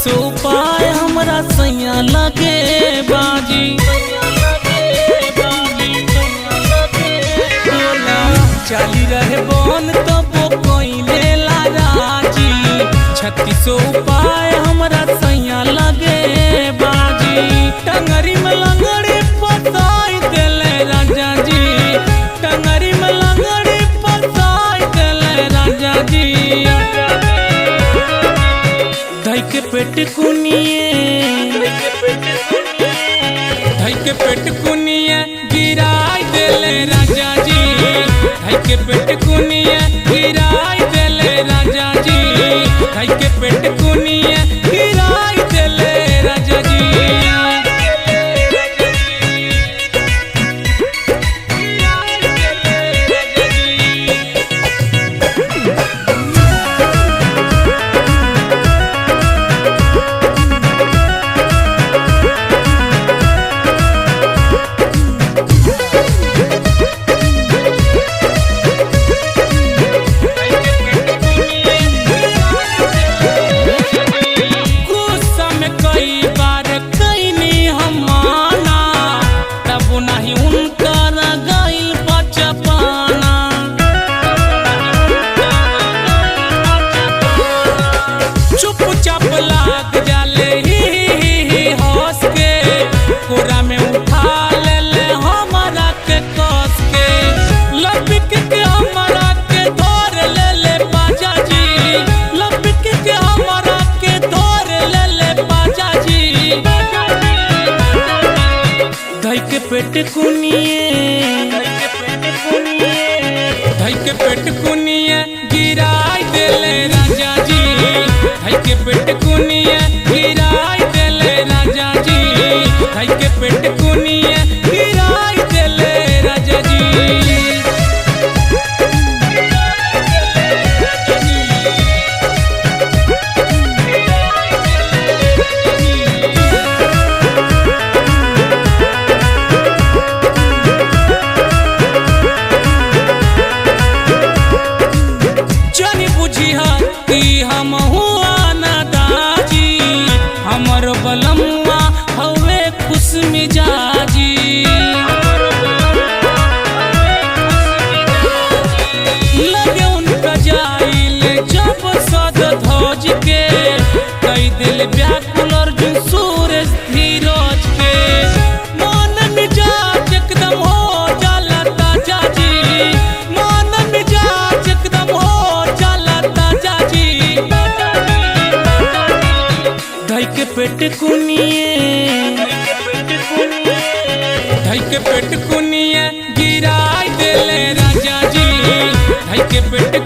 छत्तीसो उपाय हमरा सैया लगे बाजी। चाली रहे बन तबो कोइले ला राजी। छत्तीसो उपाय हमरा सैया लगे बाजी। टंगरी में लंगड़ी फसाई देले राजा जी। टंगरी में लंगड़ी फसाई देले राजा जी। धई के पेट कुनिए, धई के पेट कुनिए गिराई देले राजा जी। धई के पेट कुनिए गिराई देले राजा जी। धई के पेट कुनिए गिराई देले राजा जी। पेट कुनिए, धई के पेट कुनिए गिराई देले राजा जी। धई के पेट कुनिए गिराई देले राजा जी। धई के पेट कुनिए गिराई देले राजा जी। हम हुआ नादाजी, हमर बलमुआ हवे खुश मिजाजी। लगे उनका जाइल जब सद धोज के। कई दिल व्याकुल अर्जुन सूरज धीरज के। मन मिजाज एकदम हो जाला ताजा जी। मन मिजाज एकदम हो जाला ताजा जी। धई के पेट कुनिए, धई के पेट कुनिए गिराई देले राजा जी। धई के पेट